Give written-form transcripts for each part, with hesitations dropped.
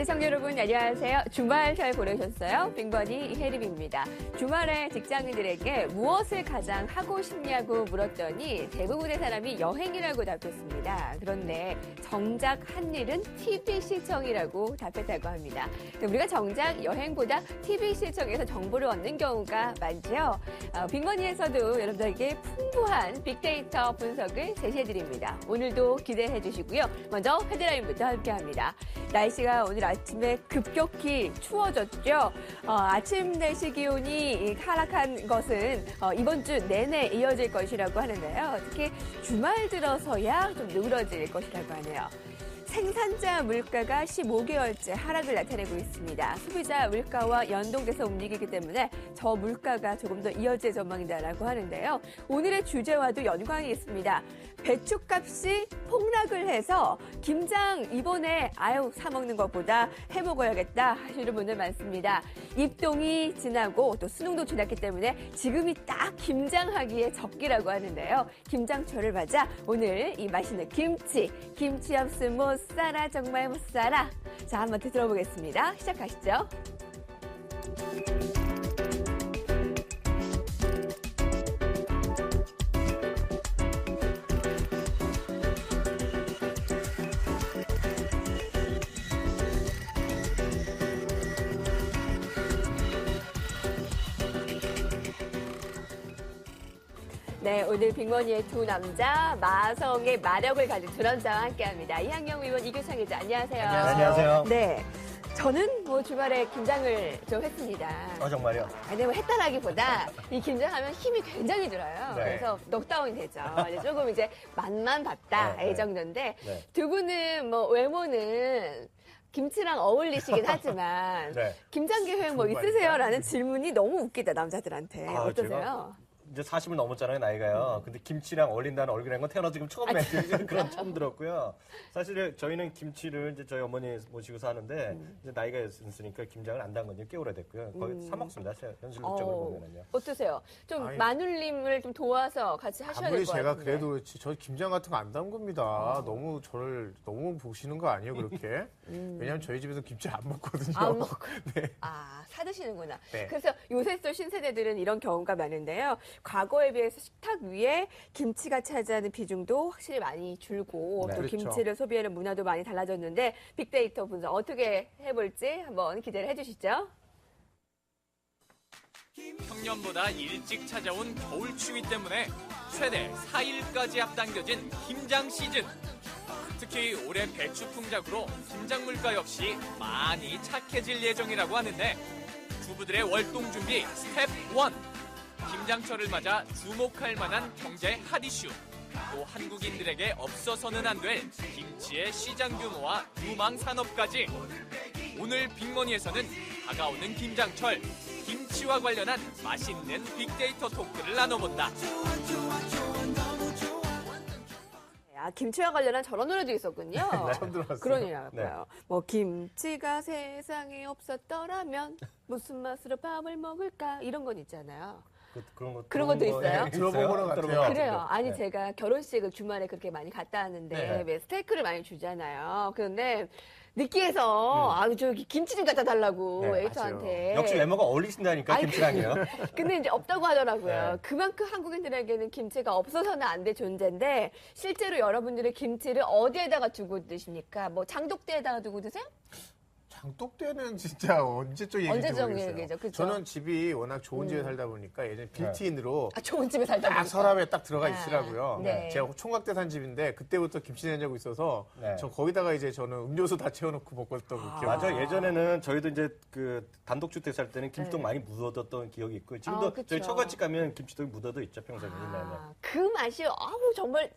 시청자 여러분 안녕하세요. 주말 잘 보내셨어요? 빅버니 이혜림입니다. 주말에 직장인들에게 무엇을 가장 하고 싶냐고 물었더니 대부분의 사람이 여행이라고 답했습니다. 그런데 정작 한 일은 TV 시청이라고 답했다고 합니다. 우리가 정작 여행보다 TV 시청에서 정보를 얻는 경우가 많죠. 빅버니에서도 여러분들에게 풍부한 빅데이터 분석을 제시해드립니다. 오늘도 기대해 주시고요. 먼저 헤드라인부터 함께합니다. 날씨가 오늘 아침에 급격히 추워졌죠. 아침 날씨 기온이 하락한 것은 이번 주 내내 이어질 것이라고 하는데요. 특히 주말 들어서야 좀 누그러질 것이라고 하네요. 생산자 물가가 15개월째 하락을 나타내고 있습니다. 소비자 물가와 연동돼서 움직이기 때문에 저 물가가 조금 더 이어질 전망이다라고 하는데요. 오늘의 주제와도 연관이 있습니다. 배추값이 폭락을 해서 김장 이번에 사 먹는 것보다 해 먹어야겠다 하시는 분들 많습니다. 입동이 지나고 또 수능도 지났기 때문에 지금이 딱 김장하기에 적기라고 하는데요. 김장철을 맞아 오늘 이 맛있는 김치 없으면 못 살아 정말 못 살아. 자, 한번 들어보겠습니다. 시작하시죠. 네, 오늘 빅머니의 두 남자, 마성의 마력을 가진 두 남자와 함께합니다. 이한경 의원, 이규창 기자, 안녕하세요. 안녕하세요. 네, 저는 주말에 김장을 좀 했습니다. 정말요? 왜냐면 했다라기보다 이 김장하면 힘이 굉장히 들어요. 네. 그래서 넉다운이 되죠. 조금 이제 맛만 봤다 네, 이 정도인데 네. 두 분은 외모는 김치랑 어울리시긴 하지만 네. 김장 계획 정말요? 있으세요?라는 질문이 너무 웃기다 남자들한테. 어떠세요? 제가 이제 40을 넘었잖아요, 나이가요. 근데 김치랑 어울린다는 얼굴이라는 건 태어나서 지금 처음 뵀어요. 그런 처음 들었고요. 사실 저희는 김치를 이제 저희 어머니 모시고 사는데 이제 나이가 있으니까 김장을 안 담근 지 꽤 오래됐고요. 거의 사 먹습니다. 현실적으로 보면은요. 어떠세요? 좀 마눌님을 좀 도와서 같이 하셔야 될 것 같은데. 아무리 제가 그래도 그렇지 저 김장 같은 거 안 담급니다. 너무 저를 너무 보시는 거 아니에요, 그렇게? 왜냐면 저희 집에서 김치 안 먹거든요. 안 먹고. 네. 사 드시는구나. 네. 그래서 요새 또 신세대들은 이런 경우가 많은데요. 과거에 비해서 식탁 위에 김치가 차지하는 비중도 확실히 많이 줄고 네. 또 그렇죠. 김치를 소비하는 문화도 많이 달라졌는데 빅데이터 분석 어떻게 해볼지 한번 기대를 해주시죠. 평년보다 일찍 찾아온 겨울추위 때문에 최대 4일까지 앞당겨진 김장 시즌. 특히 올해 배추 풍작으로 김장 물가 역시 많이 착해질 예정이라고 하는데 주부들의 월동 준비 스텝 1. 김장철을 맞아 주목할 만한 경제 핫 이슈. 또 한국인들에게 없어서는 안 될 김치의 시장 규모와 유망 산업까지. 오늘 빅머니에서는 다가오는 김장철, 김치와 관련한 맛있는 빅데이터 토크를 나눠본다. 김치와 관련한 저런 노래도 있었군요. 처음 들어봤어요. 그러니까요. 네. 김치가 세상에 없었더라면 무슨 맛으로 밥을 먹을까 이런 건 있잖아요. 그런 것도 있어요? 들어본 거는 같아요. 그래요. 아니 네. 제가 결혼식을 주말에 그렇게 많이 갔다 왔는데 네. 왜 스테이크를 많이 주잖아요. 그런데 느끼해서 저기 김치 좀 갖다 달라고 네, 웨이터한테. 역시 외모가 어울리신다니까, 아니, 김치랑이요. 근데 이제 없다고 하더라고요. 네. 그만큼 한국인들에게는 김치가 없어서는 안 될 존재인데 실제로 여러분들의 김치를 어디에다가 두고 드십니까? 장독대에다가 두고 드세요? 장독대는 진짜 언제적 얘기인지 언제적 모르겠어요. 얘기죠, 그쵸? 저는 집이 워낙 좋은 집에 살다 보니까 예전에 빌트인으로 좋은 집에 살다 딱 보니까. 서랍에 딱 들어가 있으라고요. 네. 제가 총각대 산 집인데 그때부터 김치 냉장고 있어서 네. 저 거기다가 이제 저는 음료수 다 채워놓고 먹었던 기억이 맞아. 예전에는 저희도 이제 그 단독주택 살 때는 김치통 네. 많이 묻어뒀던 기억이 있고 지금도 그쵸. 저희 처갓집 가면 김치통이 묻어도 있죠, 평소에. 그 맛이 정말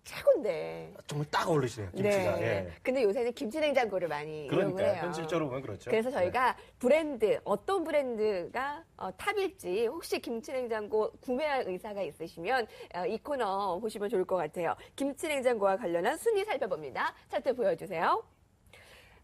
최고인데. 정말 딱 어울리시네요, 김치가. 네. 예. 근데 요새는 김치 냉장고를 많이 이용을 그러니까 해요. 현실적으로 보면 그렇죠. 그래서 저희가 브랜드, 어떤 브랜드가 탑일지 혹시 김치 냉장고 구매할 의사가 있으시면 이 코너 보시면 좋을 것 같아요. 김치 냉장고와 관련한 순위 살펴봅니다. 차트 보여주세요.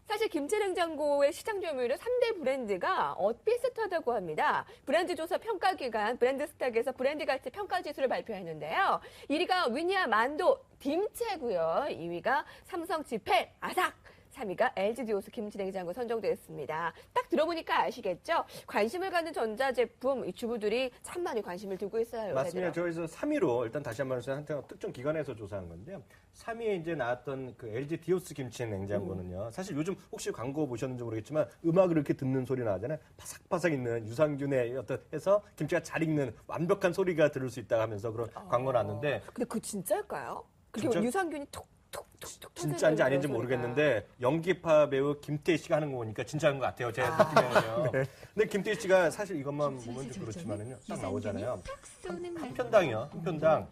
사실 김치냉장고의 시장 점유율은 3대 브랜드가 비슷하다고 합니다. 브랜드 조사 평가기관 브랜드스탁에서 브랜드 가치 평가 지수를 발표했는데요. 1위가 위니아 만도 딤체고요. 2위가 삼성 지펠 아삭, 3위가 3위가 LG 디오스 김치냉장고 선정됐습니다. 딱 들어보니까 아시겠죠? 관심을 갖는 전자제품 이 주부들이 참 많이 관심을 두고 있어요. 맞습니다. 저희서 3위로 일단 다시 한번 한테 특정 기관에서 조사한 건데요. 3위에 이제 나왔던 그 LG 디오스 김치 냉장고는요. 사실 요즘 혹시 광고 보셨는지 모르겠지만 음악을 이렇게 듣는 소리 나잖아요. 바삭바삭 있는 유산균의 어떤 해서 김치가 잘 익는 완벽한 소리가 들을 수 있다 하면서 그런 광고 나왔는데 근데 그거 진짜일까요? 그렇게 진짜? 유산균이 톡톡톡톡 진짜인지 아닌지 모르겠는데 연기파 배우 김태희 씨가 하는 거 보니까 진짜인 것 같아요. 제 느낌에는요. 근데 김태희 씨가 사실 이것만 보면 좀 그렇지만은요. 딱 나오잖아요. 한 편당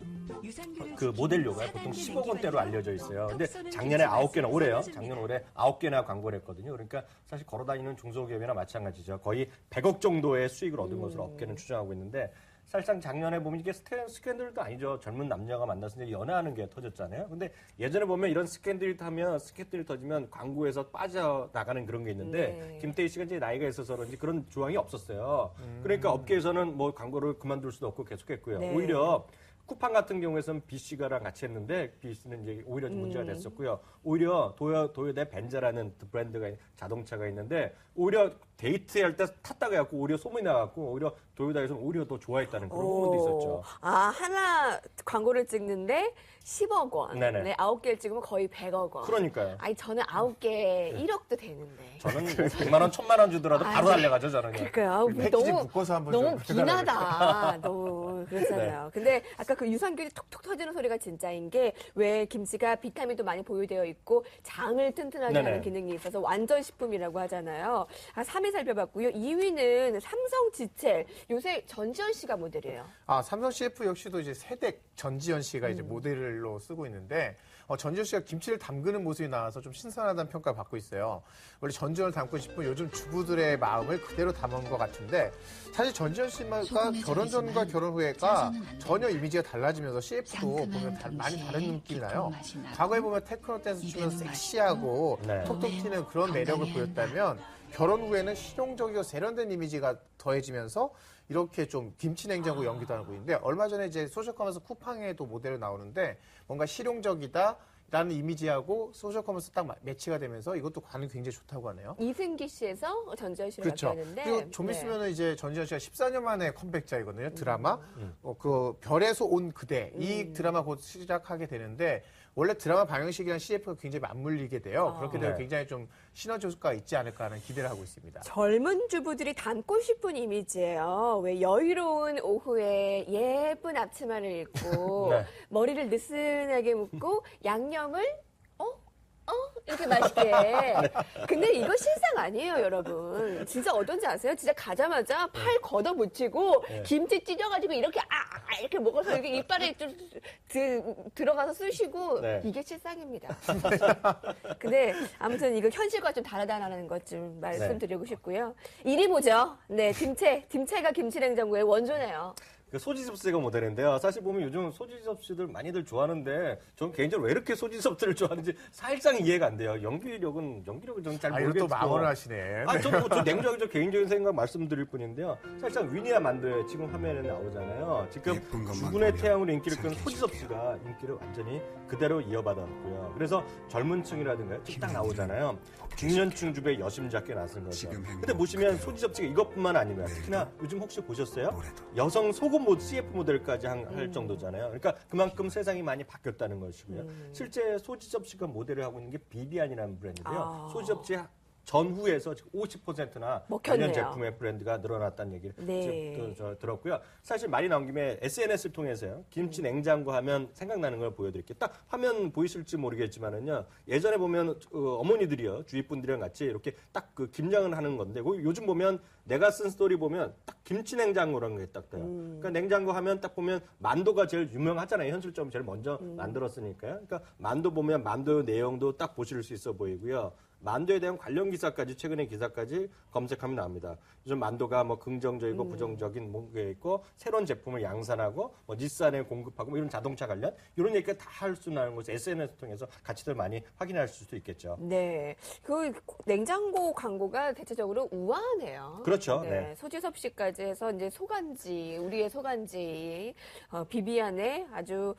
그 모델료가 보통 10억 원대로 알려져 있어요. 근데 작년에 9개나 올해요. 작년 올해 9개나 광고를 했거든요. 그러니까 사실 걸어다니는 중소기업이나 마찬가지죠. 거의 100억 정도의 수익을 얻은 것으로 업계는 추정하고 있는데 사실상 작년에 보면 이게 스캔들도 아니죠. 젊은 남녀가 만나서 이제 연애하는 게 터졌잖아요. 근데 예전에 보면 이런 스캔들이 터지면 광고에서 빠져나가는 그런 게 있는데 네. 김태희 씨가 이제 나이가 있어서 그런지 그런 조항이 없었어요. 그러니까 업계에서는 뭐 광고를 그만둘 수도 없고 계속했고요. 네. 오히려 쿠팡 같은 경우에서는 B 씨가랑 같이 했는데 B 씨는 이제 오히려 좀 문제가 됐었고요. 오히려 도요대 벤자라는 브랜드가 자동차가 있는데 오히려 데이트할 때 탔다가 해갖고 오히려 소문이 나갖고 오히려 도요다에서는 오히려 더 좋아했다는 그런 부분도 있었죠. 하나 광고를 찍는데 10억 원. 네네. 네, 9개를 찍으면 거의 100억 원. 그러니까 아니, 저는 9개 1억도 되는데. 저는 뭐 100만 원, 1000만 원 주더라도 바로 달려가죠 저는. 그러니까요. 패키지 묶어서 한번 너무 좀 비나다. 너무 그렇잖아요. 네. 근데 아까 그 유산균이 톡톡 터지는 소리가 진짜인 게 왜 김치가 비타민도 많이 보유되어 있고 장을 튼튼하게 네네. 하는 기능이 있어서 완전 식품이라고 하잖아요. 3위 살펴봤고요. 2위는 삼성 지첼. 요새 전지현 씨가 모델이에요. 삼성 CF 역시도 이제 세댁 전지현 씨가 이제 모델로 쓰고 있는데 전지현 씨가 김치를 담그는 모습이 나와서 좀 신선하다는 평가를 받고 있어요. 원래 전지현을 담고 싶은 요즘 주부들의 마음을 그대로 담은 것 같은데 사실 전지현 씨가 결혼 전과 결혼 후에가 전혀 이미지가 달라지면서 CF도 보면 많이 다른 느낌이 나요. 과거에 보면 테크노 댄스 추면서 섹시하고 네. 톡톡 튀는 그런 매력을 보였다면 결혼 후에는 실용적이고 세련된 이미지가 더해지면서 이렇게 좀 김치 냉장고 연기도 하고 있는데 얼마 전에 이제 소셜커머스 쿠팡에도 모델로 나오는데 뭔가 실용적이다라는 이미지하고 소셜커머스 딱 매치가 되면서 이것도 반응이 굉장히 좋다고 하네요. 이승기 씨에서 전지현 씨를 그렇죠. 맡았는데. 그리고 좀 있으면 이제 전지현 씨가 14년 만에 컴백자이거든요. 드라마 그 별에서 온 그대 이 드라마 곧 시작하게 되는데 원래 드라마 방영식이랑 CF가 굉장히 맞물리게 돼요. 그렇게 되면 네. 굉장히 좀 시너지 효과가 있지 않을까 하는 기대를 하고 있습니다. 젊은 주부들이 닮고 싶은 이미지예요. 왜 여유로운 오후에 예쁜 앞치마를 입고 네. 머리를 느슨하게 묶고 양념을 이렇게 맛있게. 근데 이거 실상 아니에요, 여러분. 진짜 어떤지 아세요? 진짜 가자마자 팔 걷어붙이고 김치 찢어가지고 이렇게 이렇게 먹어서 이렇게 이빨에 좀 들어가서 쑤시고 네. 이게 실상입니다. 근데 아무튼 이거 현실과 좀 다르다는 것 좀 말씀드리고 싶고요. 1위 보죠. 네, 딤채가 김치냉장고의 원조네요. 그 소지 접시가 모델인데요. 사실 보면 요즘 소지 접시들 많이들 좋아하는데 저는 개인적으로 왜 이렇게 소지 접시를 좋아하는지 살짝 이해가 안 돼요. 연기력은 저는 잘 이거 모르겠고. 또 망언을 하시네. 저 냉정하게 개인적인 생각 말씀드릴 뿐인데요. 사실상 위니아 만두에 지금 화면에 나오잖아요. 지금 죽은의 태양으로 인기를 끈 소지 접시가 인기를 완전히 그대로 이어받았고요. 그래서 젊은 층이라든가 지금 딱 나오잖아요. 중년층 주부의 여심잡게 나선 거죠. 근데 보시면 소지 접시가 이것뿐만 아니고요. 특히나 요즘 혹시 보셨어요? 여성 속옷 모드 CF 모델까지 할 정도잖아요. 그러니까 그만큼 세상이 많이 바뀌었다는 것이고요. 실제 소지 접시가 모델을 하고 있는 게 비비안이라는 브랜드고요. 소지 접시 전후에서 50%나 먹혔네요. 관련 제품의 브랜드가 늘어났다는 얘기를 네. 지금 들었고요. 사실 말이 나온 김에 SNS를 통해서요. 김치 냉장고 하면 생각나는 걸 보여드릴게요. 딱 화면 보이실지 모르겠지만은요. 예전에 보면 어머니들이요. 주위 분들이랑 같이 이렇게 딱 그 김장을 하는 건데 요즘 보면 내가 쓴 스토리 보면 딱 김치 냉장고라는 게 딱 떠요. 그러니까 냉장고 하면 딱 보면 만두가 제일 유명하잖아요. 현실적으로 제일 먼저 만들었으니까요. 그러니까 만두 보면 만두 내용도 딱 보실 수 있어 보이고요. 만두에 대한 관련 기사까지 최근의 기사까지 검색하면 나옵니다. 요즘 만도가 뭐 긍정적이고 부정적인 뭔게 있고 새로운 제품을 양산하고 뭐 닛산에 공급하고 뭐 이런 자동차 관련 이런 얘기가 다 할 수 있는 것을 SNS 통해서 가치들 많이 확인할 수도 있겠죠. 네. 그 냉장고 광고가 대체적으로 우아하네요. 그렇죠. 네. 네. 소지섭 씨까지 해서 이제 소간지, 우리의 소간지, 비비안의 아주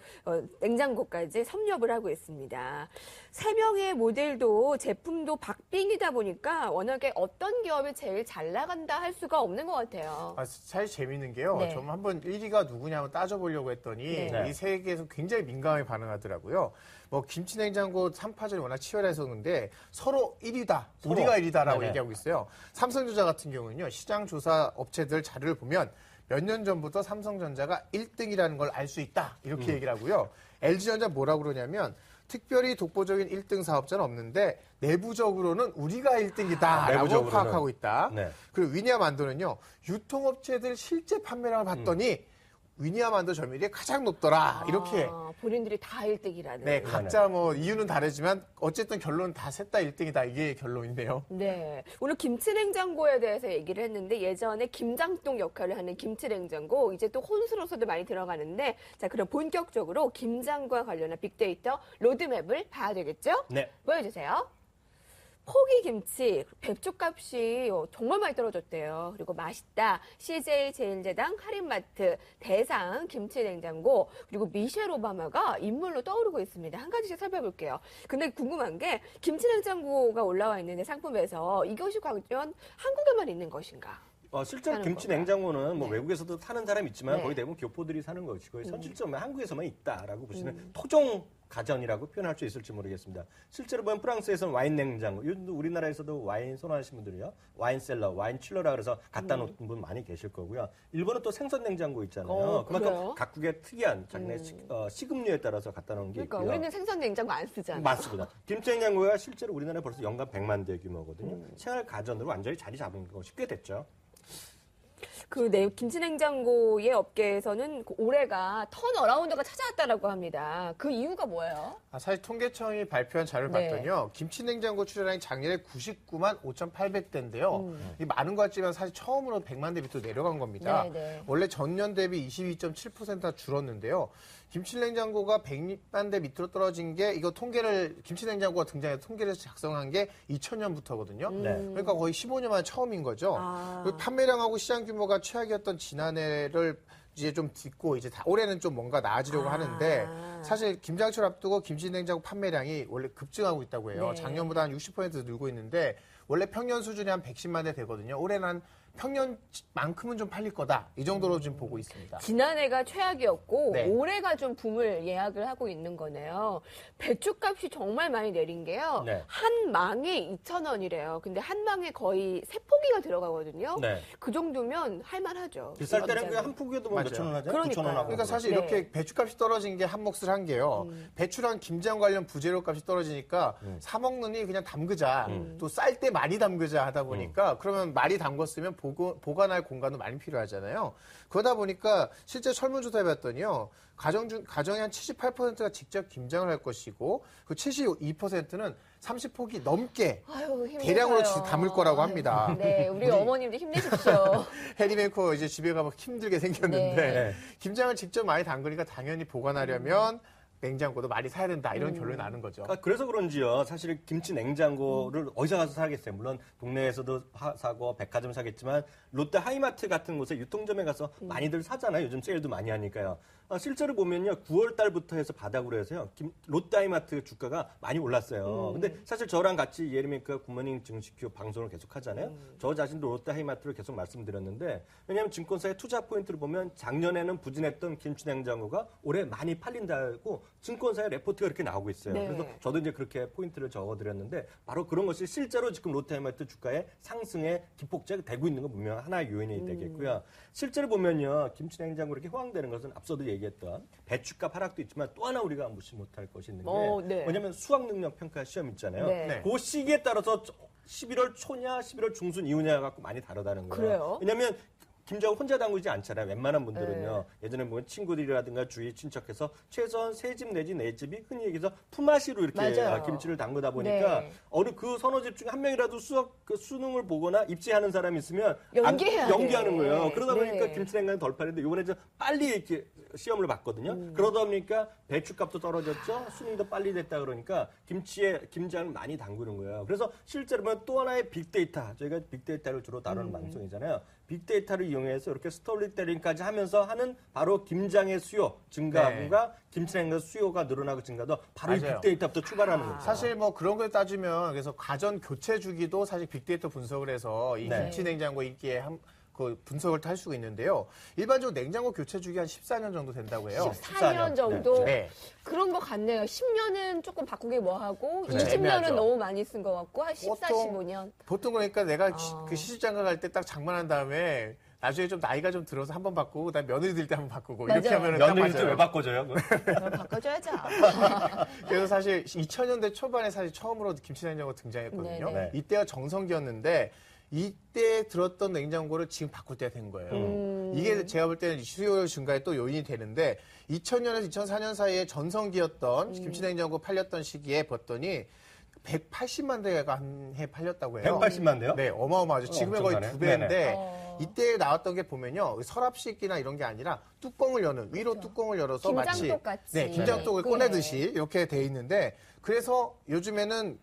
냉장고까지 섭렵을 하고 있습니다. 3명의 모델도 제품도 박빙이다 보니까 워낙에 어떤 기업이 제일 잘 나간다 할 수가 없는 것 같아요. 사실 재밌는 게요. 네. 좀 한번 1위가 누구냐 한번 따져보려고 했더니 네. 이 세계에서 굉장히 민감하게 반응하더라고요. 뭐 김치냉장고 3파전이 워낙 치열해서는데 서로 1위다, 서로. 우리가 1위다라고 네네. 얘기하고 있어요. 삼성전자 같은 경우는요. 시장 조사 업체들 자료를 보면 몇 년 전부터 삼성전자가 1등이라는 걸 알 수 있다. 이렇게 얘기를 하고요. LG전자 뭐라고 그러냐면 특별히 독보적인 1등 사업자는 없는데 내부적으로는 우리가 1등이다라고 내부적으로는. 파악하고 있다. 네. 그리고 위니아만도는요. 유통업체들 실제 판매량을 봤더니 위니아만도 점유율이 가장 높더라. 이렇게 본인들이 다 1등이라는. 네, 각자 뭐 이유는 다르지만 어쨌든 결론은 다 셋 다 1등이다. 이게 결론인데요. 네. 오늘 김치냉장고에 대해서 얘기를 했는데 예전에 김장동 역할을 하는 김치냉장고 이제 또 혼수로서도 많이 들어가는데 자, 그럼 본격적으로 김장과 관련한 빅데이터 로드맵을 봐야 되겠죠? 네. 보여주세요. 포기 김치, 배추값이 정말 많이 떨어졌대요. 그리고 맛있다, CJ 제일제당, 할인마트, 대상, 김치냉장고, 그리고 미셸 오바마가 인물로 떠오르고 있습니다. 한 가지씩 살펴볼게요. 근데 궁금한 게 김치냉장고가 올라와 있는데 상품에서 이것이 과연 한국에만 있는 것인가? 실제로 사는 김치 건가요? 냉장고는 뭐 네. 외국에서도 사는 사람이 있지만 네. 거의 대부분 교포들이 사는 것이고 현실적으로 한국에서만 있다라고 보시는 토종 가전이라고 표현할 수 있을지 모르겠습니다. 실제로 보면 프랑스에서는 와인 냉장고, 요즘도 우리나라에서도 와인 선호하시는 분들이요. 와인셀러, 와인칠러라 그래서 갖다 놓은 분 많이 계실 거고요. 일본은 또 생선 냉장고 있잖아요. 그만큼 그래요? 각국의 특이한 자기네 식음료에 따라서 갖다 놓은 게 그러니까 있고요. 우리는 생선 냉장고 안 쓰잖아요. 맞습니다. 김치 냉장고가 실제로 우리나라에 벌써 연간 100만 대 규모거든요. 생활 가전으로 완전히 자리 잡은 것이 꽤 됐죠. 그 김치냉장고의 업계에서는 그 올해가 턴어라운드가 찾아왔다라고 합니다. 그 이유가 뭐예요? 사실 통계청이 발표한 자료를 네. 봤더니요. 김치냉장고 출하량이 작년에 99만 5,800대인데요. 이 많은 것 같지만 사실 처음으로 100만 대 밑으로 내려간 겁니다. 네, 네. 원래 전년 대비 22.7%나 줄었는데요. 김치냉장고가 100만 대 밑으로 떨어진 게 이거 통계를 김치냉장고가 등장해서 통계를 작성한 게 2000년부터거든요. 네. 그러니까 거의 15년 만에 처음인 거죠. 아. 그리고 판매량하고 시장 규모가 최악이었던 지난해를 이제 좀 딛고 이제 올해는 좀 뭔가 나아지려고 하는데 사실 김장철 앞두고 김치냉장고 판매량이 원래 급증하고 있다고 해요. 네. 작년보다 한 60% 늘고 있는데 원래 평년 수준이 한 110만 대 되거든요. 올해는 한 평년만큼은 좀 팔릴 거다. 이 정도로 지금 보고 있습니다. 지난해가 최악이었고 네. 올해가 좀 붐을 예약을 하고 있는 거네요. 배추값이 정말 많이 내린 게요. 네. 한 망에 2,000원이래요. 근데 한 망에 거의 세 포기가 들어가거든요. 네. 그 정도면 할만하죠. 비쌀 때는 그한 포기에도 뭐 맞아요. 몇천 원 하잖아요. 그러니까요. 9천 원 하고. 그러니까 사실 네. 이렇게 배추값이 떨어진 게 한 몫을 한 게요. 배추랑 김장 관련 부재료 값이 떨어지니까 사 먹느니 그냥 담그자. 또 쌀 때 많이 담그자 하다 보니까 그러면 많이 담궜으면 보관할 공간도 많이 필요하잖아요. 그러다 보니까 실제 설문조사 해봤더니요. 가정의 한 78%가 직접 김장을 할 것이고 그 72%는 30포기 넘게 아유, 힘내세요. 대량으로 담을 거라고 합니다. 네, 우리 어머님도 힘내십시오. 해리메이커 이제 집에 가면 힘들게 생겼는데 네. 김장을 직접 많이 담그니까 당연히 보관하려면 냉장고도 많이 사야 된다 이런 결론이 나는 거죠. 그래서 그런지요. 사실 김치 냉장고를 어디서 가서 사겠어요. 물론 동네에서도 사고 백화점 사겠지만 롯데 하이마트 같은 곳에 유통점에 가서 많이들 사잖아요. 요즘 세일도 많이 하니까요. 실제로 보면요. 9월 달부터 해서 바닥으로 해서요. 롯데 하이마트 주가가 많이 올랐어요. 근데 사실 저랑 같이 예리메이크가 굿모닝 증시큐 방송을 계속 하잖아요. 저 자신도 롯데 하이마트를 계속 말씀드렸는데 왜냐하면 증권사의 투자 포인트를 보면 작년에는 부진했던 김치 냉장고가 올해 많이 팔린다고 증권사의 레포트가 이렇게 나오고 있어요. 네. 그래서 저도 이제 그렇게 포인트를 적어드렸는데 바로 그런 것이 실제로 지금 롯데 하이마트 주가의 상승에 기폭제가 되고 있는 건 분명 하나의 요인이 되겠고요. 실제로 보면요. 김치 냉장고 이렇게 호황되는 것은 앞서도 얘기했던 배추값 하락도 있지만 또 하나 우리가 무시 못할 것이 있는 게 네. 뭐냐면 수학 능력 평가 시험 있잖아요. 네. 그 시기에 따라서 11월 초냐 11월 중순 이후냐 갖고 많이 다르다는 거예요. 그래요? 왜냐하면 김장을 혼자 담그지 않잖아요. 웬만한 분들은요. 예전에 보면 친구들이라든가 주위 친척해서 최소한 3집 내지 4집이 흔히 얘기해서 품앗이로 이렇게 맞아요. 김치를 담그다 보니까 네. 어느 그 서너 집 중에 한 명이라도 수능을 보거나 입시하는 사람이 있으면 돼. 연기하는 거예요. 그러다 보니까 네. 김치 냉장고 덜 팔리는데 이번에 좀 빨리 이렇게 시험을 봤거든요. 그러다 보니까 배추값도 떨어졌죠. 수능도 빨리 됐다 그러니까 김장을 많이 담그는 거예요. 그래서 실제로 보면 또 하나의 빅데이터, 저희가 빅데이터를 주로 다루는 방송이잖아요. 빅데이터를 이용해서 이렇게 스토리텔링까지 하면서 하는 바로 김장의 수요 증가과 김치 냉장고 수요가 늘어나고 증가도 바로 이 맞아요. 빅데이터부터 출발하는 거죠. 사실 뭐 그런 걸 따지면 그래서 가전 교체 주기도 사실 빅데이터 분석을 해서 이 네. 김치 냉장고 인기에 그 분석을 할 수가 있는데요. 일반적으로 냉장고 교체 주기 한 14년 정도 된다고 해요. 14년 정도? 네. 그런 것 같네요. 10년은 조금 바꾸기 뭐하고 그렇죠. 20년은 애매하죠. 너무 많이 쓴 것 같고 한 14, 보통 15년. 보통 그러니까 내가 그 시집장가 갈 때 딱 장만한 다음에 나중에 좀 나이가 좀 들어서 한 번 바꾸고 그다음에 며느리 들 때 한 번 바꾸고 이렇게 맞아요. 하면은 딱 며느리도 왜 맞아요. 바꿔줘요? 그걸 바꿔줘야죠. 그래서 사실 2000년대 초반에 사실 처음으로 김치 냉장고 등장했거든요. 네네. 이때가 정성기였는데 이때 들었던 냉장고를 지금 바꿀 때가 된 거예요. 이게 제가 볼 때는 수요 증가에 또 요인이 되는데 2000년에서 2004년 사이에 전성기였던 김치 냉장고 팔렸던 시기에 봤더니 180만 대가 한 해 팔렸다고 해요. 180만 대요? 네, 어마어마하죠. 지금의 거의 엄청나네. 두 배인데 네네. 이때 나왔던 게 보면요. 서랍식이나 이런 게 아니라 뚜껑을 여는 위로 뚜껑을 열어서 마치 김장독 같이. 네, 김장독을 네. 꺼내듯이 이렇게 돼 있는데 그래서 요즘에는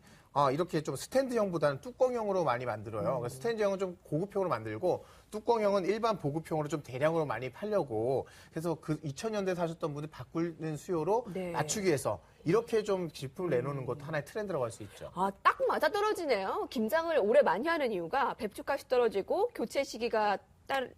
이렇게 좀 스탠드형보다는 뚜껑형으로 많이 만들어요. 그래서 스탠드형은 좀 고급형으로 만들고 뚜껑형은 일반 보급형으로 좀 대량으로 많이 팔려고 그래서 그 2000년대 사셨던 분이 바꾸는 수요로 네. 맞추기 위해서 이렇게 좀 제품을 내놓는 것도 하나의 트렌드라고 할 수 있죠. 아, 딱 맞아 떨어지네요. 김장을 오래 많이 하는 이유가 배추값이 떨어지고 교체 시기가 딱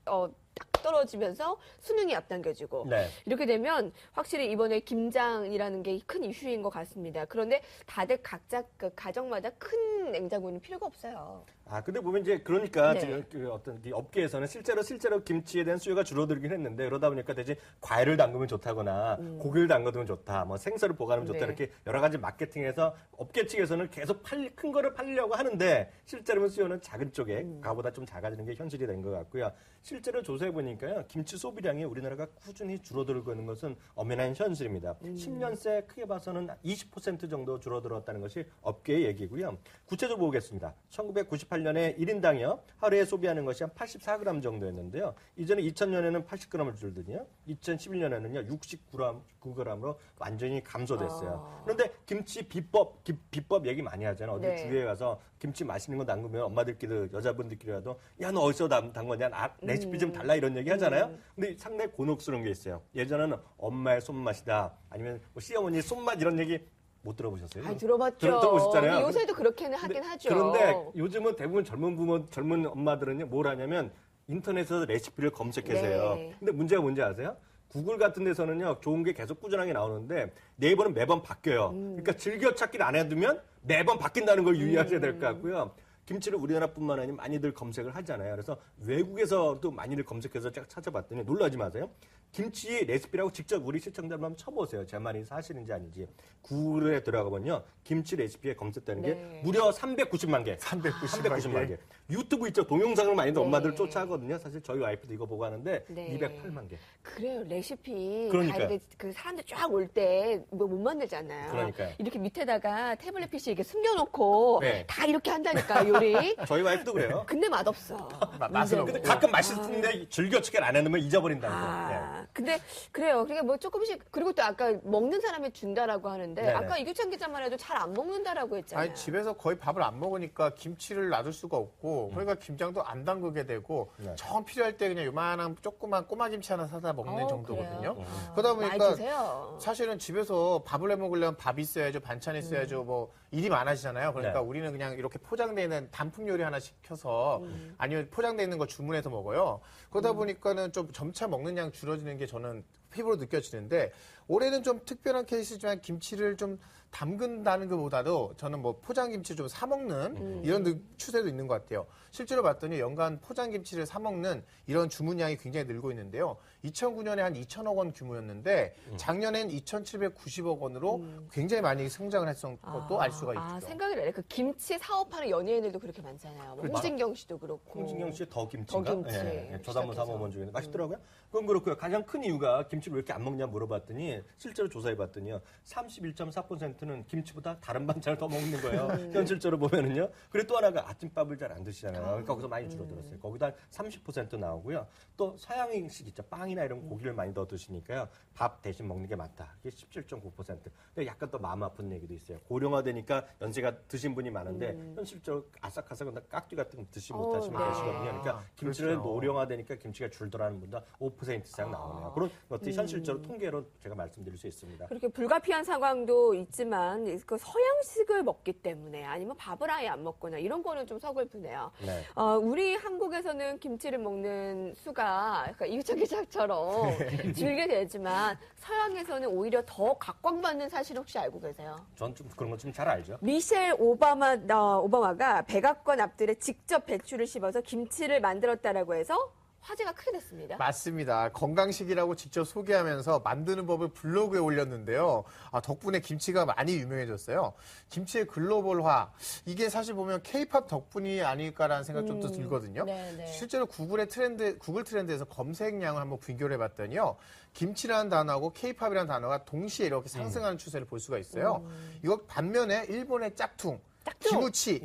떨어지면서 수능이 앞당겨지고 네. 이렇게 되면 확실히 이번에 김장이라는 게 큰 이슈인 것 같습니다. 그런데 다들 각자 그 가정마다 큰 냉장고는 필요가 없어요. 근데 보면 이제 그러니까 네. 지금 그 어떤 이 업계에서는 실제로 김치에 대한 수요가 줄어들긴 했는데 그러다 보니까 대신 과일을 담그면 좋다거나 고기를 담그면 좋다, 뭐 생선을 보관하면 좋다 네. 이렇게 여러 가지 마케팅해서 업계 측에서는 계속 큰 거를 팔려고 하는데 실제로는 수요는 작은 쪽에 가보다 좀 작아지는 게 현실이 된 것 같고요. 실제로 조사해 보니까요, 김치 소비량이 우리나라가 꾸준히 줄어들고 있는 것은 엄연한 현실입니다. 10년 새 크게 봐서는 20% 정도 줄어들었다는 것이 업계의 얘기고요. 구체적으로 보겠습니다. 1998년에 1인당이요 하루에 소비하는 것이 한 84g 정도였는데요. 이전에 2000년에는 80g을 줄더니요. 2011년에는요 69g으로 완전히 감소됐어요. 그런데 김치 비법 얘기 많이 하잖아요. 어디 네. 주위에 가서 김치 맛있는 거 담그면 엄마들끼리 여자분들끼리라도 야 너 어디서 담궜냐 레시피 좀 달라 이런 얘기 하잖아요. 근데 상당히 곤혹스러운 게 있어요. 예전에는 엄마의 손맛이다 아니면 뭐 시어머니 손맛 이런 얘기 못 들어보셨어요? 아, 들어봤죠. 들어보셨잖아요. 근데 요새도 그렇게는 하긴 하죠. 그런데 요즘은 대부분 젊은 엄마들은요 뭘 하냐면 인터넷에서 레시피를 검색해서요. 네. 근데 문제가 뭔지 아세요? 구글 같은 데서는요 좋은 게 계속 꾸준하게 나오는데 네이버는 매번 바뀌어요. 그러니까 즐겨찾기를 안 해두면 매번 바뀐다는 걸 유의하셔야 될 것 같고요. 김치를 우리나라뿐만 아니라 많이들 검색을 하잖아요. 그래서 외국에서도 많이들 검색해서 쫙 찾아봤더니 놀라지 마세요. 김치 레시피라고 직접 우리 시청자분 한번 쳐보세요. 제 말이 사실인지 아닌지. 구글에 들어가보면요. 김치 레시피에 검색되는 게 네. 무려 390만 개. 390만 개. 유튜브 있죠. 동영상을 많이들 네. 엄마들 쫓아하거든요. 사실 저희 와이프도 이거 보고 하는데 네. 208만 개. 그래요, 레시피. 그러니까요. 다 이렇게 그 사람들 쫙 올 때 뭐 못 만들잖아요. 그러니까요. 이렇게 밑에다가 태블릿 PC 이렇게 숨겨놓고 네. 다 이렇게 한다니까, 요리. 저희 와이프도 그래요. 근데 맛없어. 맛은 근데 없고. 가끔 맛있는데 즐겨찾기를 안 해놓으면 잊어버린다는 거. 근데 그래요. 그러니까 뭐 조금씩 그리고 또 아까 먹는 사람이 준다라고 하는데 네네. 아까 이규찬 기자만 해도 잘 안 먹는다라고 했잖아요. 아니 집에서 거의 밥을 안 먹으니까 김치를 놔둘 수가 없고 그러니까 김장도 안 담그게 되고 네. 정 필요할 때 그냥 요만한 조그만 꼬마 김치 하나 사다 먹는 정도거든요. 그래요? 그러다 많이 보니까 드세요. 사실은 집에서 밥을 해 먹으려면 밥이 있어야죠, 반찬이 있어야죠, 뭐 일이 많아지잖아요. 그러니까 네. 우리는 그냥 이렇게 포장되어 있는 단품 요리 하나 시켜서 아니면 포장되어 있는 거 주문해서 먹어요. 그러다 보니까는 좀 점차 먹는 양 줄어지는 게 저는 피부로 느껴지는데 올해는 좀 특별한 케이스지만 김치를 좀 담근다는 것보다도 저는 뭐 포장김치 좀 사 먹는 이런 추세도 있는 것 같아요. 실제로 봤더니 연간 포장김치를 사 먹는 이런 주문량이 굉장히 늘고 있는데요. 2009년에 한 2천억 원 규모였는데 작년엔 2,790억 원으로 굉장히 많이 성장을 했던 것도 알 수가 있죠. 생각이 나네. 그 김치 사업하는 연예인들도 그렇게 많잖아요. 뭐 홍진경 씨도 그렇고. 홍진경 씨의 더 김치인가? 더 김치. 저도 한번 사먹은 적이 있는데 맛있더라고요. 그건 그렇고요. 가장 큰 이유가 김치를 왜 이렇게 안 먹냐 물어봤더니 실제로 조사해봤더니요. 31.4%는 김치보다 다른 반찬을 더 먹는 거예요. 현실적으로 보면은요. 그리고 또 하나가 아침밥을 잘 안 드시잖아요. 그러니까 거기서 많이 줄어들었어요. 거기다 30% 나오고요. 또 서양식 있죠. 빵이나 이런 고기를 많이 넣어 드시니까요. 밥 대신 먹는 게 많다. 이게 17.9%. 근데 약간 또 마음 아픈 얘기도 있어요. 고령화되니까 연세가 드신 분이 많은데 현실적으로 아삭아삭한 깍두기 같은 거 드시 못하시면 네. 계시거든요. 그러니까 김치를 그렇죠. 노령화되니까 김치가 줄더라는 분들 5% 이상 나오네요. 그런 것들이 현실적으로 통계로 제가 말씀드릴 수 있습니다. 그렇게 불가피한 상황도 있지만 그 서양식을 먹기 때문에 아니면 밥을 아예 안 먹거나 이런 거는 좀 서글프네요. 네. 우리 한국에서는 김치를 먹는 수가 약간 이유찬 기자처럼 줄게 되지만 서양에서는 오히려 더 각광받는 사실 혹시 알고 계세요? 전 좀 그런 거 좀 잘 알죠. 미셸 오바마가 백악관 앞들에 직접 배추를 씹어서 김치를 만들었다라고 해서 화제가 크게 됐습니다. 맞습니다. 건강식이라고 직접 소개하면서 만드는 법을 블로그에 올렸는데요. 덕분에 김치가 많이 유명해졌어요. 김치의 글로벌화, 이게 사실 보면 K-팝 덕분이 아닐까라는 생각 좀 더 들거든요. 네네. 실제로 구글 트렌드에서 검색량을 한번 비교를 해봤더니요. 김치라는 단어하고 K-팝이라는 단어가 동시에 이렇게 상승하는 추세를 볼 수가 있어요. 이거 반면에 일본의 짝퉁, 기무치,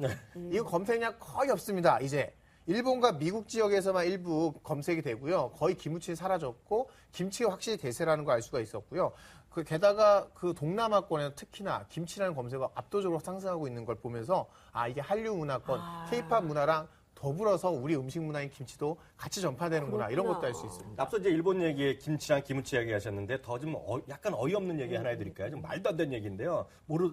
이거 검색량 거의 없습니다. 이제. 일본과 미국 지역에서만 일부 검색이 되고요. 거의 기무치는 사라졌고 김치가 확실히 대세라는 걸 알 수가 있었고요. 게다가 그 동남아권에는 특히나 김치라는 검색어가 압도적으로 상승하고 있는 걸 보면서 이게 한류 문화권, K-팝 문화랑 더불어서 우리 음식 문화인 김치도 같이 전파되는구나 이런 것도 알 수 있습니다. 앞서 이제 일본 얘기에 김치랑 기무치 이야기 하셨는데 더 좀 약간 어이없는 얘기 하나 해드릴까요? 좀 말도 안 되는 얘기인데요.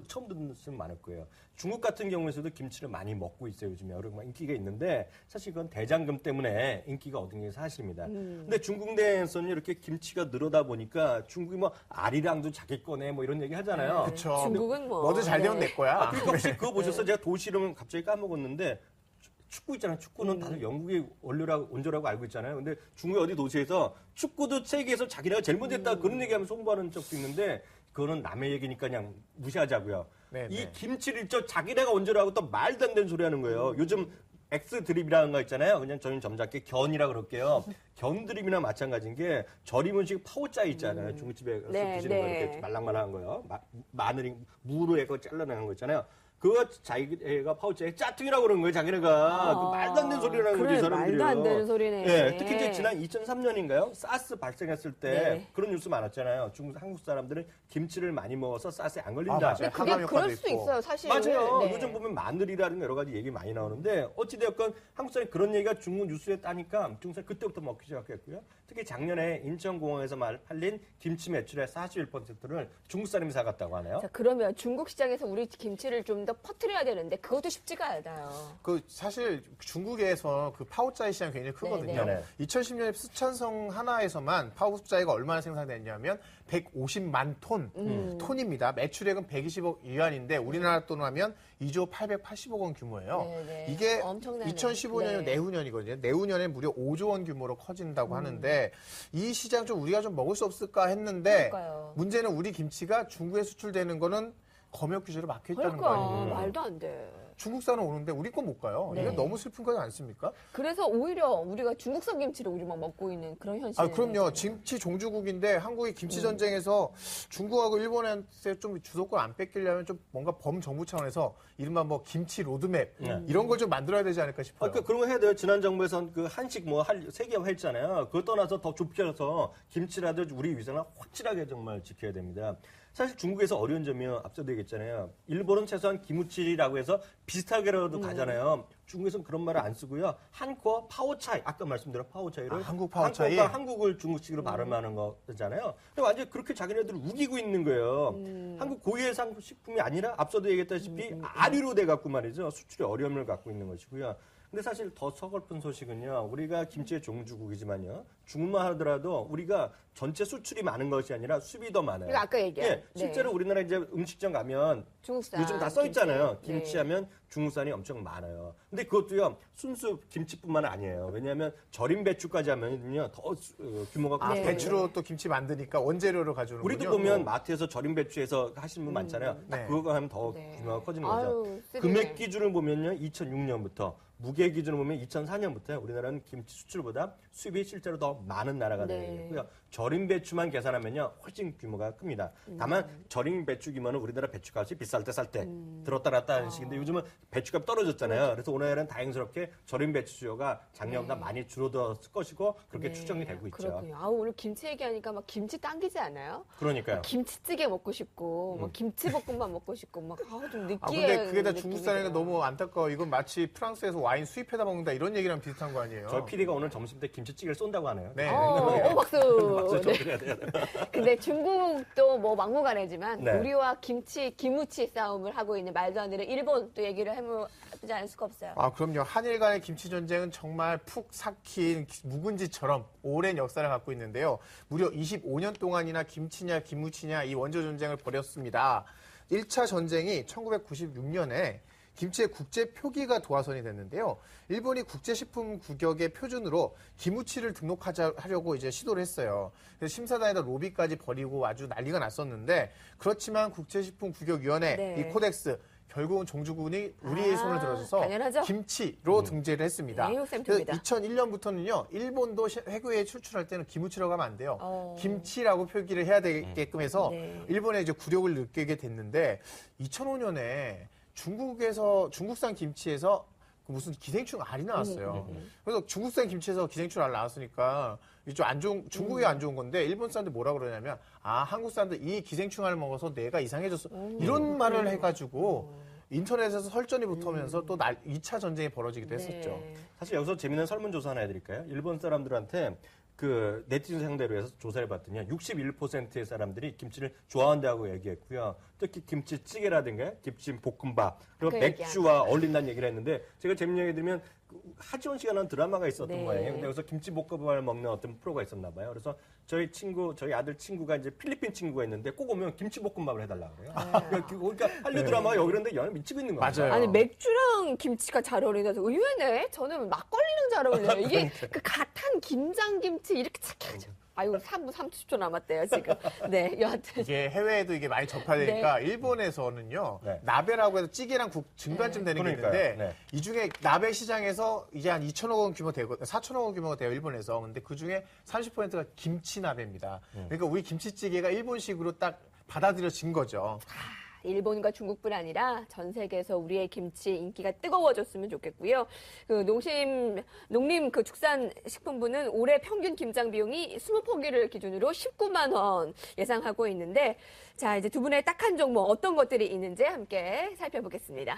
처음 듣는 분은 많을 거예요. 중국 같은 경우에서도 김치를 많이 먹고 있어요. 요즘에 여러 인기가 있는데 사실 그건 대장금 때문에 인기가 얻은 게 사실입니다. 근데 중국 내에서는 이렇게 김치가 늘어다 보니까 중국이 뭐 아리랑도 자기 거네 뭐 이런 얘기 하잖아요. 그렇죠. 중국은 뭐 뭐든 잘 되면 내 거야. 그리고 혹시 그거 보셨어요? 제가 도시 이름은 갑자기 까먹었는데 축구 있잖아요. 축구는 다들 영국의 원조라고 알고 있잖아요. 근데 중국 어디 도시에서 축구도 세계에서 자기네가 제일 먼저 했다 그런 얘기하면서 홍보하는 적도 있는데 그거는 남의 얘기니까 그냥 무시하자고요. 네네. 이 김치를 자기네가 원조라고 또 말도 안 되는 소리 하는 거예요. 요즘 엑스 드립이라는 거 있잖아요. 그냥 저희는 점잖게 견이라 그럴게요. 견 드립이나 마찬가지인 게 절임 음식 파오짜 있잖아요. 중국집에 가서 네, 드시는 거 네. 이렇게 말랑말랑한 거요. 마늘이 무로 해서 잘라내는 거 있잖아요. 그거 자기가 파우치에 짜투기라고 그러는 거예요, 자기네가. 그 말도 안 되는 소리라는 거지, 그래, 사람들이요. 말도 안 되는 소리네. 예, 특히 이제 지난 2003년인가요? 사스 발생했을 때 네. 그런 뉴스 많았잖아요. 한국 사람들은 김치를 많이 먹어서 사스에 안 걸린다. 맞아요. 근데 그게 항암 효과도 그럴 수 있고. 있어요, 사실. 맞아요. 네. 요즘 보면 마늘이라든가 여러 가지 얘기 많이 나오는데 어찌되었건 한국 사람이 그런 얘기가 중국 뉴스에 따니까 중국 사람이 그때부터 먹기 시작했고요. 특히 작년에 인천공항에서 팔린 김치 매출의 41%를 중국 사람이 사갔다고 하네요. 자, 그러면 중국 시장에서 우리 김치를 좀 더 퍼뜨려야 되는데 그것도 쉽지가 않아요. 사실 중국에서 그 파우짜이 시장이 굉장히 크거든요. 네네. 2010년에 스촨성 하나에서만 파우짜이가 얼마나 생산됐냐면 150만 톤입니다. 매출액은 120억 위안인데 우리나라 돈으로 하면 2조 880억 원 규모예요. 네네. 이게 엄청나네요. 2015년이면 네. 내후년이거든요. 내후년에 무려 5조 원 규모로 커진다고 하는데 이 시장 좀 우리가 좀 먹을 수 없을까 했는데 그러니까요. 문제는 우리 김치가 중국에 수출되는 거는 검역 규제로 막혀 있다는 거 그러니까 아니에요. 말도 안 돼. 중국산은 오는데 우리 건 못 가요. 네. 이거 너무 슬픈 거 않습니까? 그래서 오히려 우리가 중국산 김치를 우리만 먹고 있는 그런 현실. 그럼요. 김치 종주국인데 한국이 김치 전쟁에서 중국하고 일본한테 좀 주도권 안 뺏기려면 좀 뭔가 범정부 차원에서 이른바 뭐 김치 로드맵 이런 걸 좀 만들어야 되지 않을까 싶어요. 그런 거 해야 돼요. 지난 정부에선 그 한식 세계화 했잖아요. 그걸 떠나서 더 좁혀서 김치라도 우리 위생을 확실하게 정말 지켜야 됩니다. 사실 중국에서 어려운 점이요. 앞서도 얘기했잖아요. 일본은 최소한 기무치라고 해서 비슷하게라도 가잖아요. 중국에서는 그런 말을 안 쓰고요. 한국어 파오차이, 아까 말씀드린 파오차이를 한국 파오차이? 한국과 한국을 중국식으로 발음하는 거잖아요. 근데 완전 그렇게 자기네들을 우기고 있는 거예요. 한국 고유해상 식품이 아니라 앞서도 얘기했다시피 아리로 돼 갖고 말이죠. 수출에 어려움을 갖고 있는 것이고요. 근데 사실 더 서글픈 소식은요. 우리가 김치의 종주국이지만요. 중국만 하더라도 우리가 전체 수출이 많은 것이 아니라 수입이 더 많아요. 그러니까 아까 얘기한. 예, 실제로 우리나라 이제 음식점 가면 중국산. 요즘 다 써 있잖아요. 김치. 김치하면 중국산이 엄청 많아요. 근데 그것도요. 순수 김치뿐만 아니에요. 왜냐하면 절임 배추까지 하면요. 더 규모가 아, 커요. 배추로 또 김치 만드니까 원재료로 가져오는군요. 우리도 보면 마트에서 절임 배추에서 하시는 분 많잖아요. 딱 네. 그거 하면 더 네. 규모가 커지는 거죠. 아유, 쓰리네. 금액 기준을 보면요. 2006년부터 무게 기준을 보면 2004년부터 우리나라는 김치 수출보다 수입이 실제로 더 많은 나라가 네. 되고요. 절임 배추만 계산하면요. 훨씬 규모가 큽니다. 다만 절임 배추 규모는 우리나라 배추값이 비쌀 때 쌀 때 들었다 놨다 하는 식인데 요즘은 배추값 떨어졌잖아요. 그래서 올해는 다행스럽게 절임 배추 수요가 작년보다 많이 줄어들었을 것이고 그렇게 추정이 되고 있죠. 그렇군요. 아, 오늘 김치 얘기하니까 막 김치 당기지 않아요? 그러니까요. 김치찌개 먹고 싶고, 막 김치볶음밥 먹고 싶고, 막, 좀 느끼해. 아, 근데 그게 다 중국 사람이니까 너무 안타까워. 이건 마치 프랑스에서 와인 수입해다 먹는다 이런 얘기랑 비슷한 거 아니에요? 저희 PD가 오늘 점심 때 김치찌개를 쏜다고 하네요. 네. 박수. 박수 좀 네. 드려야 돼요. 근데 중국도 뭐 막무가내지만 네. 우리와 기무치 싸움을 하고 있는 말도 안 되는 일본 또 얘기를 해보지 않을 수가 없어요. 아, 그럼요. 한일 간의 김치 전쟁은 정말 푹 삭힌 묵은지처럼 오랜 역사를 갖고 있는데요. 무려 25년 동안이나 김치냐 김무치냐 이 원조 전쟁을 벌였습니다. 1차 전쟁이 1996년에 김치의 국제 표기가 도화선이 됐는데요. 일본이 국제식품 규격의 표준으로 김무치를 등록하려고 이제 시도를 했어요. 그래서 심사단에다 로비까지 벌이고 아주 난리가 났었는데 그렇지만 국제식품규격위원회 네. 이 코덱스 결국은 종주군이 우리의 손을 들어줘서 당연하죠. 김치로 등재를 했습니다. 네, 샘플입니다. 2001년부터는요. 일본도 해외에 출출할 때는 김무치라고 하면 안 돼요. 김치라고 표기를 해야 되게끔 해서 네. 일본에 이제 굴욕을 느끼게 됐는데 2005년에 중국산 김치에서 무슨 기생충 알이 나왔어요. 그래서 중국산 김치에서 기생충 알 나왔으니까 좀 안 좋은 중국이 안 좋은 건데 일본 사람들 뭐라 그러냐면 아 한국 사람들 이 기생충 알을 먹어서 내가 이상해졌어 이런 말을 해가지고 인터넷에서 설전이 붙으면서 또 2차 전쟁이 벌어지기도 했었죠. 네. 사실 여기서 재미있는 설문조사 하나 해드릴까요? 일본 사람들한테 그 네티즌 상대로 해서 조사를 봤더니 61%의 사람들이 김치를 좋아한다고 얘기했고요. 특히 김치찌개라든가 김치볶음밥 그리고 그 맥주와 어울린다는 얘기를 했는데 제가 재밌는 얘기 드리면 하지원 씨가 나온 드라마가 있었던 네. 거예요. 근데 여기서 김치볶음밥을 먹는 어떤 프로가 있었나 봐요. 그래서 저희 아들 친구가 이제 필리핀 친구가 있는데 꼭 오면 김치볶음밥을 해달라고 그래요. 그러니까 한류 드라마가 여기 그런데 연애 미치고 있는 거예요. 맞아요. 아니 맥주랑 김치가 잘 어울리면서 의외네. 저는 막걸리랑 잘 어울려요. 이게 그 갓한 김장김치 이렇게 착해져. 아유 3분 30초 남았대요 지금. 네 여하튼 이게 해외에도 이게 많이 접하되니까 일본에서는요 네. 나베라고 해서 찌개랑 국 중간쯤 되는 게 그러니까요. 있는데 네. 이 중에 나베 시장에서 이제 한 2천억 원 규모 되고 4천억 원 규모가 돼요 일본에서. 근데 그 중에 30%가 김치 나베입니다. 그러니까 우리 김치찌개가 일본식으로 딱 받아들여진 거죠. 일본과 중국뿐 아니라 전 세계에서 우리의 김치 인기가 뜨거워졌으면 좋겠고요. 그 농림 그 축산식품부는 올해 평균 김장 비용이 20포기를 기준으로 19만 원 예상하고 있는데 자 이제 두 분의 딱한 종목 어떤 것들이 있는지 함께 살펴보겠습니다.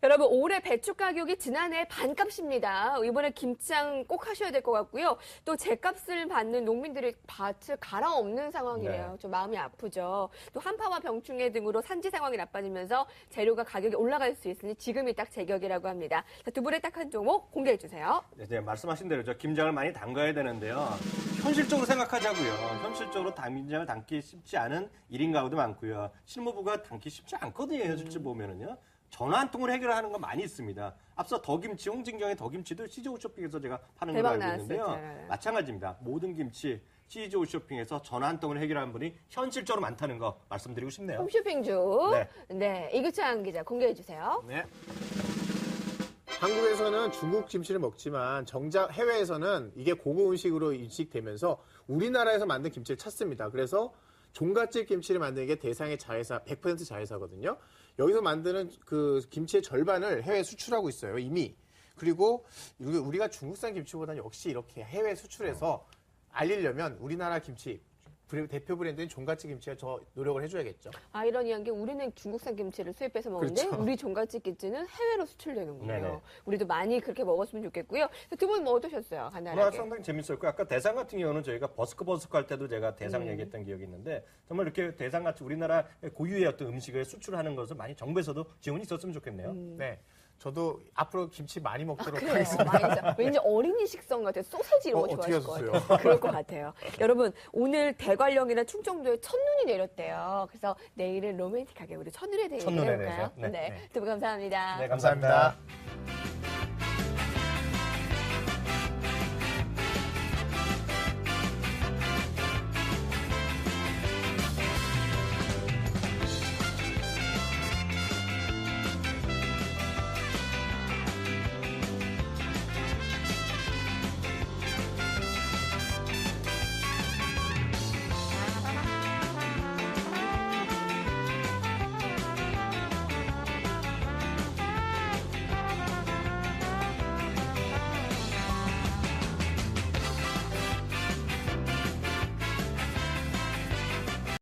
여러분 올해 배추 가격이 지난해 반값입니다. 이번에 김장 꼭 하셔야 될 것 같고요. 또 제값을 받는 농민들이 밭을 갈아엎는 상황이에요. 네. 좀 마음이 아프죠. 또 한파와 병충해 등으로 산지 상황이 나빠지면서 재료가 가격이 올라갈 수 있으니 지금이 딱 제격이라고 합니다. 자, 두 분의 딱한 종목 공개해 주세요. 네, 말씀하신 대로 김장을 많이 담가야 되는데요. 현실적으로 생각하자고요. 현실적으로 김장을 담기 쉽지 않은 1인 가구도 많고요. 실무부가 담기 쉽지 않거든요. 현실적으로 보면은요. 전화 한 통을 해결하는 거 많이 있습니다. 앞서 더김치, 홍진경의 더김치도 CJ 쇼핑에서 제가 파는 걸로 대박 알고 있는데요. 나왔어요. 마찬가지입니다. 모든 김치 CJ 쇼핑에서 전화 한 통을 해결하는 분이 현실적으로 많다는 거 말씀드리고 싶네요. 홈쇼핑주. 네. 네, 이규찬 기자 공개해 주세요. 네. 한국에서는 중국 김치를 먹지만 정작 해외에서는 이게 고급 음식으로 인식되면서 우리나라에서 만든 김치를 찾습니다. 그래서 종갓집 김치를 만드는 게 대상의 자회사 100% 자회사거든요. 여기서 만드는 그 김치의 절반을 해외에 수출하고 있어요, 이미. 그리고 우리가 중국산 김치보다는 역시 이렇게 해외 수출해서 알리려면 우리나라 김치 대표 브랜드인 종갓집 김치가 저 노력을 해줘야겠죠. 아이러니한 게 우리는 중국산 김치를 수입해서 먹는데 그렇죠. 우리 종갓집 김치는 해외로 수출되는군요. 네네. 우리도 많이 그렇게 먹었으면 좋겠고요. 두 분 뭐 어떠셨어요? 문화 간단하게. 상당히 재밌었고 아까 대상 같은 경우는 저희가 버스커 할 때도 제가 대상 얘기했던 기억이 있는데 정말 이렇게 대상 같이 우리나라 고유의 어떤 음식을 수출하는 것을 많이 정부에서도 지원이 있었으면 좋겠네요. 네. 저도 앞으로 김치 많이 먹도록 그래요. 하겠습니다. 많이 써. 왠지 어린이 식성 같아요. 소세지 이런 거 어떻게 좋아하실 것 하셨어요? 같아요. 그럴 것 같아요. 여러분 오늘 대관령이나 충청도에 첫눈이 내렸대요. 그래서 내일은 로맨틱하게 우리 첫눈에 대해 첫눈에 얘기해볼까요? 대해서요? 네. 두 분 감사합니다. 네, 감사합니다.